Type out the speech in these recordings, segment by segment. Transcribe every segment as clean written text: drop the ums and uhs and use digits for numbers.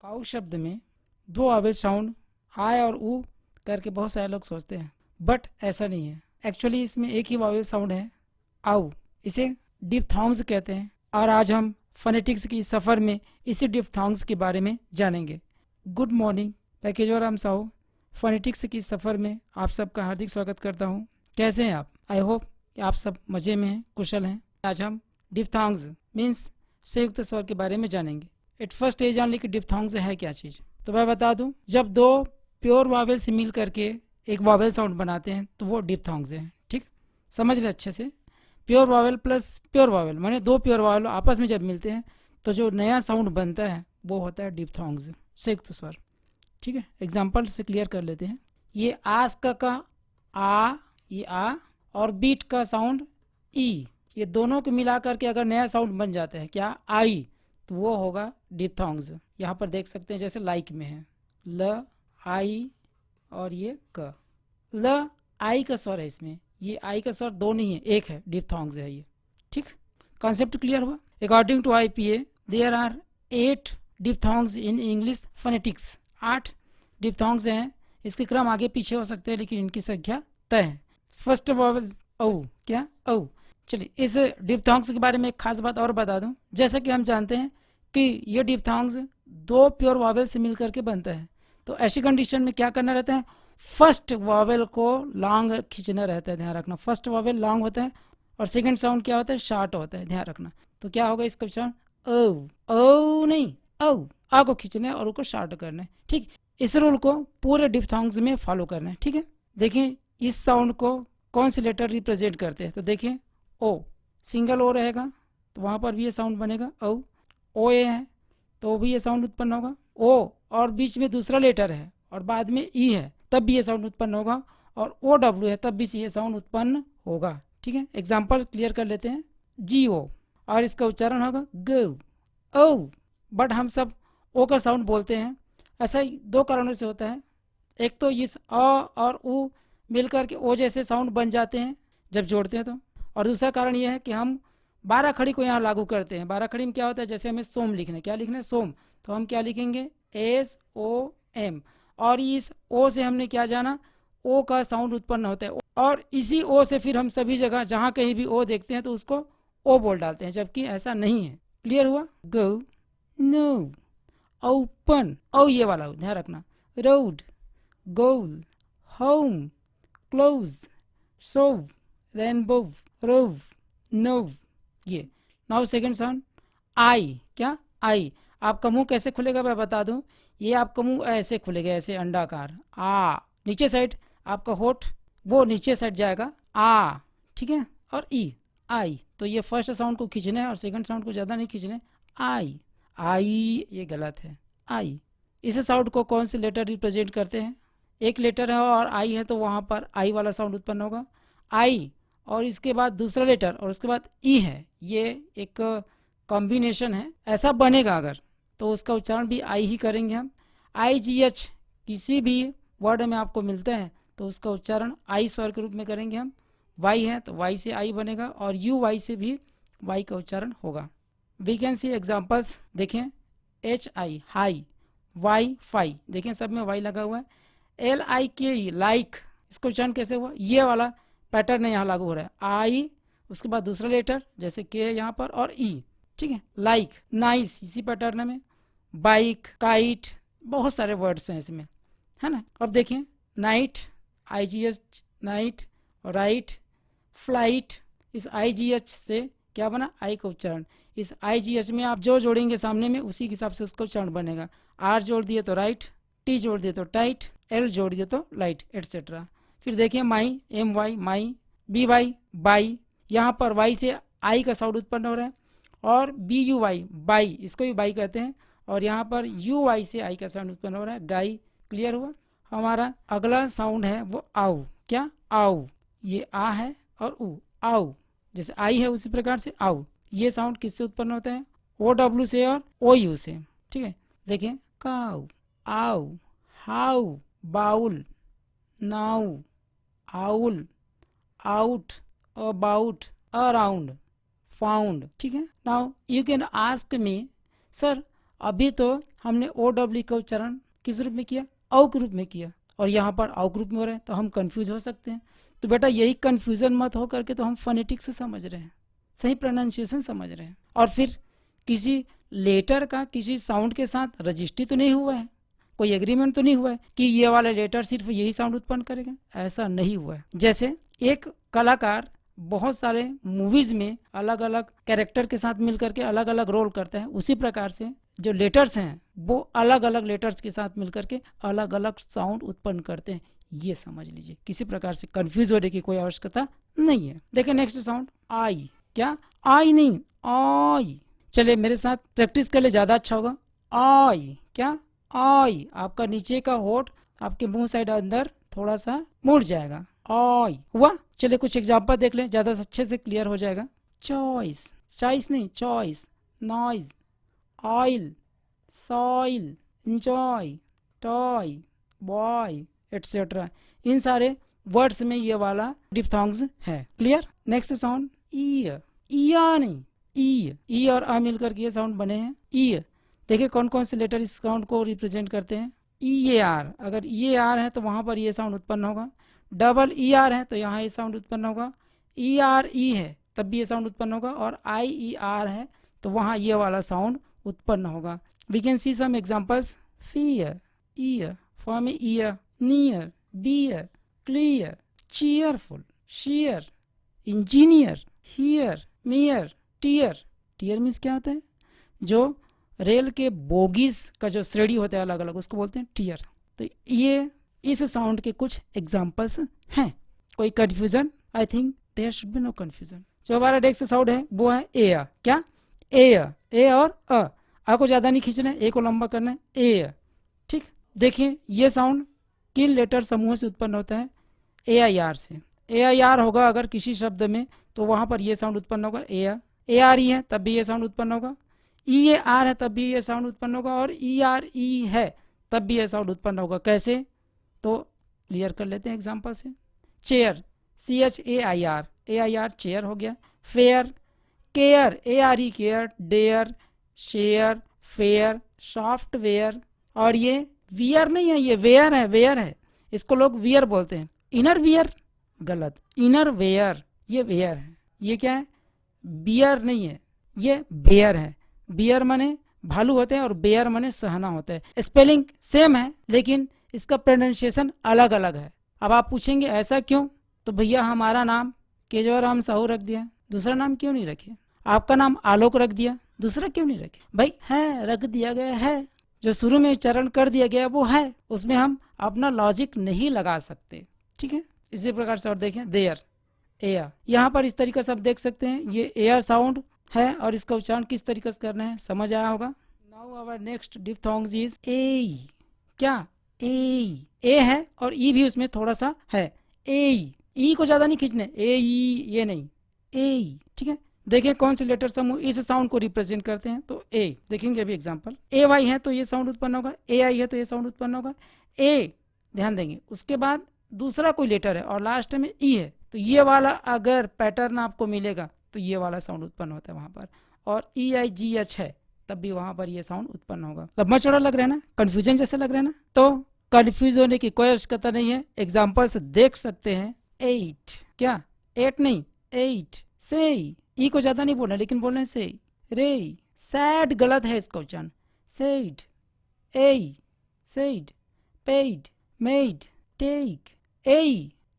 आउ शब्द में दो वावेल साउंड आय और ऊ करके बहुत सारे लोग सोचते हैं, बट ऐसा नहीं है। एक्चुअली इसमें एक ही वावेल साउंड है, आउ। इसे डिप्थॉन्ग्स कहते हैं और आज हम फोनेटिक्स की सफ़र में इसी डिप्थॉन्ग्स के बारे में जानेंगे। गुड मॉर्निंग पैकेज और हम साहू फोनेटिक्स की सफ़र में आप सबका हार्दिक स्वागत करता हूँ। कैसे हैं आप? आई होप कि आप सब मज़े में हैं, कुशल हैं। आज हम डिप्थॉन्ग्स मीन्स संयुक्त स्वर के बारे में जानेंगे। एट फर्स्ट ये जान ली कि डिप्थॉन्ग्स है क्या चीज़। तो मैं बता दूं, जब दो प्योर वावेल से मिल करके एक वावेल साउंड बनाते हैं तो वो डिप्थॉन्ग्स हैं। ठीक, समझ ले अच्छे से। Pure Wavell plus pure Wavell माने दो प्योर वावेल आपस में जब मिलते हैं तो जो नया साउंड बनता है वो होता है डिप्थॉन्ग्स, संयुक्त स्वर। ठीक है, एग्जाम्पल से क्लियर कर लेते हैं। ये आस्क का आ, ये आ, और बीट का साउंड ई, ये दोनों को मिला करके अगर नया साउंड बन जाता है क्या, आई, तो वो होगा डिप्थॉन्ग्स। यहाँ पर देख सकते हैं जैसे लाइक में है ल, आई और ये क। ल आई का स्वर है इसमें, ये आई का स्वर दो नहीं है, एक है, डिप्थॉन्ग्स है ये। ठीक, कॉन्सेप्ट क्लियर हुआ। According to IPA there are 8 diphthongs in English phonetics. 8 diphthongs हैं। इसके क्रम आगे पीछे हो सकते हैं लेकिन इनकी संख्या तय है। फर्स्ट वावेल औ, क्या औ। चलिए इस डिप्थॉन्ग्स के बारे में एक खास बात और बता दूं। जैसा कि हम जानते हैं कि ये डिप्थॉन्ग्स दो प्योर वावेल से मिलकर के बनता है, तो ऐसी कंडीशन में क्या करना रहता है, फर्स्ट वावेल को लॉन्ग खींचना रहता है। ध्यान रखना, फर्स्ट वावेल लॉन्ग होता है और सेकंड साउंड क्या होता है, शॉर्ट होता है। ध्यान रखना। तो क्या होगा इसका उच्चारण, औ, औ नहीं औ, आ को खींचना है और उसको शॉर्ट करना है। ठीक, इस रूल को पूरे डिप्थॉन्ग्स में फॉलो करना है। ठीक है, देखिए इस साउंड को कौन से लेटर रिप्रेजेंट करते हैं, तो देखिए ओ, सिंगल ओ रहेगा तो वहाँ पर भी ये साउंड बनेगा औ। ओ ए है तो भी ये साउंड उत्पन्न होगा। ओ और बीच में दूसरा लेटर है और बाद में ई है तब भी ये साउंड उत्पन्न होगा, और ओ डब्ल्यू है तब भी ये साउंड उत्पन्न होगा। ठीक है, एग्जाम्पल क्लियर कर लेते हैं। जी ओ, और इसका उच्चारण होगा गो, ओ, बट हम सब ओ का साउंड बोलते हैं। ऐसा ही दो कारणों से होता है। एक तो इस अ और उ मिलकर के ओ जैसे साउंड बन जाते हैं जब जोड़ते हैं तो, और दूसरा कारण यह है कि हम 12 खड़ी को यहाँ लागू करते हैं। 12 खड़ी में क्या होता है, जैसे हमें सोम लिखना है, क्या लिखना है, सोम, तो हम क्या लिखेंगे, SOM, और इस ओ से हमने क्या जाना, ओ का साउंड उत्पन्न होता है, और इसी ओ से फिर हम सभी जगह जहाँ कहीं भी ओ देखते हैं तो उसको ओ बोल डालते हैं, जबकि ऐसा नहीं है। क्लियर हुआ। गो, नो, ओपन, ओ ये वाला ध्यान रखना, रोड, गोल, होम, क्लोज, सोव, रेनबो, रोव, नोव, ये। नाउ सेकंड साउंड आई, क्या, आई। आपका मुंह कैसे खुलेगा मैं बता दूं, ये आपका मुंह ऐसे खुलेगा, ऐसे अंडाकार, आ, नीचे साइड आपका होठ वो नीचे साइड जाएगा, आ, ठीक है, और ई, आई। तो ये फर्स्ट साउंड को खींचना है और सेकंड साउंड को ज़्यादा नहीं खींचना है, आई, आई, ये गलत है, आई। इस साउंड को कौन से लेटर रिप्रेजेंट करते हैं, एक लेटर है और आई है तो वहाँ पर आई वाला साउंड उत्पन्न होगा, आई, और इसके बाद दूसरा लेटर और उसके बाद ई है, ये एक कॉम्बिनेशन है। ऐसा बनेगा अगर तो उसका उच्चारण भी आई ही करेंगे हम। IGH किसी भी वर्ड में आपको मिलता है तो उसका उच्चारण आई स्वर के रूप में करेंगे हम। वाई है तो वाई से आई बनेगा, और यू वाई से भी वाई का उच्चारण होगा। वी कैन सी एग्जाम्पल्स, देखें, HI हाई, वाई फाई, देखें सब में वाई लगा हुआ है। LIKE लाइक, इसका उच्चारण कैसे हुआ, ये वाला पैटर्न यहाँ लागू हो रहा है, आई, उसके बाद दूसरा लेटर जैसे के यहाँ पर, और ई। ठीक है, लाइक, नाइस, इसी पैटर्न में, बाइक, काइट, बहुत सारे वर्ड्स हैं इसमें, है ना। अब देखें, night, IGH night, right, flight, इस IGH से क्या बना, आई का उच्चारण। इस IGH में आप जो जोड़ेंगे सामने में उसी के हिसाब से उसका उच्चारण बनेगा। R जोड़ दिए तो राइट, T जोड़ दिए तो टाइट, L जोड़ दिए तो लाइट, एटसेट्रा। फिर देखिए माई, MY माई, BY बाई, यहाँ पर वाई से आई का साउंड उत्पन्न हो रहा है, और BUY बाई, इसको भी बाई कहते हैं, और यहाँ पर UY से आई का साउंड उत्पन्न हो रहा है, गाई। क्लियर हुआ। हमारा अगला साउंड है वो आउ, क्या, आउ, ये आ है और उ, आउ, जैसे आई है उसी प्रकार से आउ। ये साउंड किससे उत्पन्न होता है, OW से और OU से। ठीक है, देखें, cow, ow, how, bowl, now, owl, out, about, around, found. ठीक है, now you can ask me, sir अभी तो हमने ओ डब्ल्यू का उच्चारण किस रूप में किया, औ के रूप में किया, और यहाँ पर औ के रूप में हो रहे हैं, तो हम कंफ्यूज हो सकते हैं। तो बेटा यही कंफ्यूजन मत हो करके तो हम फोनेटिक्स से समझ रहे हैं, सही प्रोनाउंसिएशन समझ रहे हैं, और फिर किसी लेटर का किसी साउंड के साथ रजिस्ट्री तो नहीं हुआ है, कोई एग्रीमेंट तो नहीं हुआ है कि ये वाला लेटर सिर्फ यही साउंड उत्पन्न करेगा, ऐसा नहीं हुआ है। जैसे एक कलाकार बहुत सारे मूवीज में अलग अलग कैरेक्टर के साथ मिलकर के अलग अलग रोल करता है, उसी प्रकार से जो लेटर्स हैं वो अलग अलग लेटर्स के साथ मिलकर के अलग अलग साउंड उत्पन्न करते हैं, ये समझ लीजिए। किसी प्रकार से कंफ्यूज होने की कोई आवश्यकता नहीं है। देखिए नेक्स्ट साउंड आई, क्या आई नहीं, आई। चलिए मेरे साथ प्रैक्टिस कर ले, ज्यादा अच्छा होगा। आई, क्या आई, आपका नीचे का होठ आपके मुंह साइड अंदर थोड़ा सा मुड़ जाएगा, आई हुआ। चलिए कुछ एग्जांपल देख लें, ज्यादा अच्छे से क्लियर हो जाएगा। चॉइस, चॉइस नहीं choice, noise, oil, soil, enjoy, toy, boy, etcetera, इन सारे वर्ड्स में ये वाला डिप्थॉन्ग्स है। क्लियर। नेक्स्ट साउंड ई, ईया नहीं, ई और आ मिलकर के ये साउंड बने हैं ई। देखिए कौन कौन से लेटर इस साउंड को रिप्रेजेंट करते हैं। ई ए आर, अगर ई ए आर है तो वहां पर ये साउंड उत्पन्न होगा। डबल ई आर है तो यहाँ ये साउंड उत्पन्न होगा। ई आर ई है तब भी ये साउंड उत्पन्न होगा, और आई ई आर है तो वहाँ ये वाला साउंड उत्पन्न होगा। We can see some examples. Fear, ear, form ear, near, beer, clear, cheerful, share, engineer, here, mere, tear. Tear means क्या होता है, जो रेल के बोगीज का जो श्रेणी होता है अलग अलग, उसको बोलते हैं टीयर। तो ये इस साउंड के कुछ एग्जांपल्स हैं। कोई confusion? I think there should be no confusion. जो हमारा नेक्स्ट साउंड है वो है ए, क्या ए और आ को ज्यादा नहीं खींचना है, ए को लंबा करना है, ए। ठीक, देखिए ये साउंड किन लेटर समूह से उत्पन्न होता है, ए आई आर से। ए आई आर होगा अगर किसी शब्द में तो वहां पर ये साउंड उत्पन्न होगा ए आर ई है तब भी ये साउंड उत्पन्न होगा, ई ए आर है तब भी ये साउंड उत्पन्न होगा, और ई आर ई है तब भी ये साउंड उत्पन्न होगा। कैसे, तो क्लियर कर लेते हैं एग्जांपल से। Chair, C H A I R chair हो गया। Fair, care, A R E care, dare, share, fair, software. और ये वियर नहीं है, ये वेयर है, वेयर है, इसको लोग वियर बोलते हैं। इनर वियर गलत, इनर वेयर, ये वेयर है। ये क्या है, बियर नहीं है, ये बेयर है। बियर माने भालू होते हैं और बेयर माने सहना होता है। स्पेलिंग सेम है लेकिन इसका प्रोनाउंसिएशन अलग अलग है। अब आप पूछेंगे ऐसा क्यों, तो भैया हमारा नाम केजरीवाल साहू रख दिया, दूसरा नाम क्यों नहीं रखे? आपका नाम आलोक रख दिया, दूसरा क्यों नहीं रखे? भाई है, रख दिया गया है, जो शुरू में उच्चारण कर दिया गया वो है, उसमें हम अपना लॉजिक नहीं लगा सकते। ठीक है, इसी प्रकार से और देखें देयर, एयर, यहाँ पर इस तरीके से आप देख सकते हैं ये एयर साउंड है और इसका उच्चारण किस तरीके से करना है समझ आया होगा। Now our next diphthongs is ए, क्या ए है और ई भी उसमें थोड़ा सा है। ई को ज्यादा नहीं खींचने, ए ई ये नहीं, ए। ठीक है, देखें कौन से लेटर समूह इस साउंड को रिप्रेजेंट करते हैं, तो ए देखेंगे अभी एग्जांपल। ए वाई है तो ये साउंड उत्पन्न होगा, ए आई है तो ये साउंड उत्पन्न होगा, ए ध्यान देंगे। उसके बाद दूसरा कोई लेटर है और लास्ट में ई है तो ये वाला अगर पैटर्न आपको मिलेगा तो ये वाला साउंड उत्पन्न होता है वहां पर, और ई आई जी एच है तब भी वहां पर ये साउंड उत्पन्न होगा। लंबा चौड़ा लग रहा है ना, कंफ्यूजन जैसा लग रहा है ना, तो कंफ्यूज होने की कोई आवश्यकता नहीं है। एग्जाम्पल से देख सकते हैं। 8, क्या 8 नहीं 8, से, ई को ज्यादा नहीं बोलना लेकिन बोलना है से, रे, सैड गलत है इसका उच्चारण, सेड, ए, सेड, पेड, मेड, टेक, ए।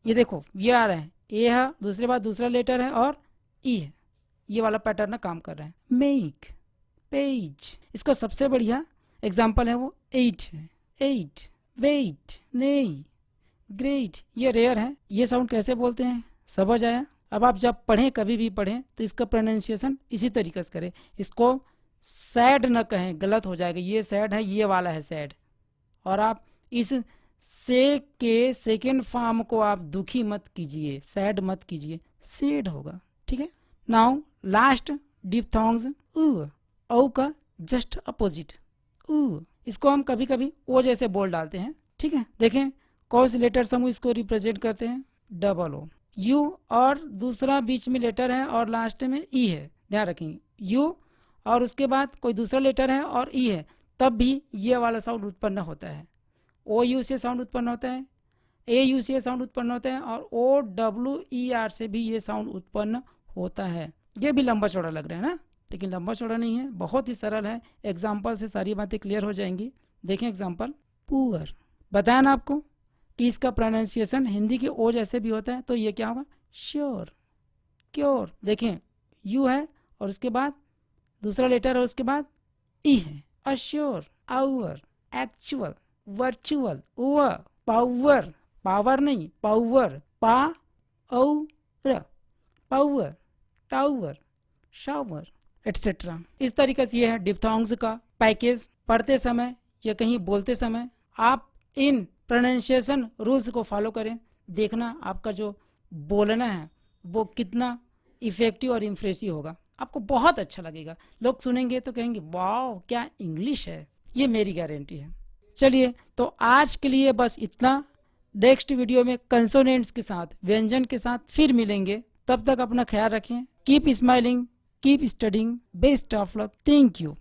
ये देखो ये आ रहा है, ए है दूसरे बाद दूसरा लेटर है और ई है, ये वाला पैटर्न काम कर रहा है। मेक, पेज, इसका सबसे बढ़िया एग्जाम्पल है वो 8 है। 8, वेट, नहीं, ग्रेट, ये रेयर है। ये साउंड कैसे बोलते हैं समझ आया। अब आप जब पढ़ें कभी भी पढ़ें तो इसका प्रोनाउंसिएशन इसी तरीके से करें, इसको सैड न कहें, गलत हो जाएगा। ये सैड है, ये वाला है सैड, और आप इस से के सेकेंड फॉर्म को आप दुखी मत कीजिए, सैड मत कीजिए, सैड होगा। ठीक है, नाउ लास्ट डिप्थॉन्ग्स ओ का जस्ट अपोजिट, इसको हम कभी कभी ओ जैसे बोल डालते हैं। ठीक है, देखें कौन से लेटर समूह इसको रिप्रेजेंट करते हैं, डबल ओ, यू और दूसरा बीच में लेटर है और लास्ट में ई है, ध्यान रखेंगे। यू और उसके बाद कोई दूसरा लेटर है और ई है, तब भी ये वाला साउंड उत्पन्न होता है। ओ यू से साउंड उत्पन्न होता है, ए यू से साउंड उत्पन्न होता है, और ओ डब्ल्यू ई आर से भी ये साउंड उत्पन्न होता है। ये भी लंबा चौड़ा लग रहा है ना, लेकिन लंबा चौड़ा नहीं है, बहुत ही सरल है। एग्जाम्पल से सारी बातें क्लियर हो जाएंगी। देखें एग्जाम्पल, पुअर। बताया ना आपको कि इसका प्रोनाउंसिएशन हिंदी के ओ जैसे भी होता है, तो ये क्या होगा, श्योर, क्योर। देखें यू है और उसके बाद दूसरा लेटर है, उसके बाद ई है। Assure, hour, actual, virtual, power, power नहीं power, power, tower, shower, etcetera. इस तरीके से ये है डिप्थोंग्स का पैकेज। पढ़ते समय या कहीं बोलते समय आप इन प्रोनाउंसिएशन रूल्स को फॉलो करें, देखना आपका जो बोलना है वो कितना इफेक्टिव और इम्प्रेसिव होगा, आपको बहुत अच्छा लगेगा। लोग सुनेंगे तो कहेंगे वाह क्या इंग्लिश है, ये मेरी गारंटी है। चलिए तो आज के लिए बस इतना। नेक्स्ट वीडियो में कंसोनेंट्स के साथ, व्यंजन के साथ फिर मिलेंगे। तब तक अपना ख्याल रखें। Keep smiling, keep studying, best of luck, thank you.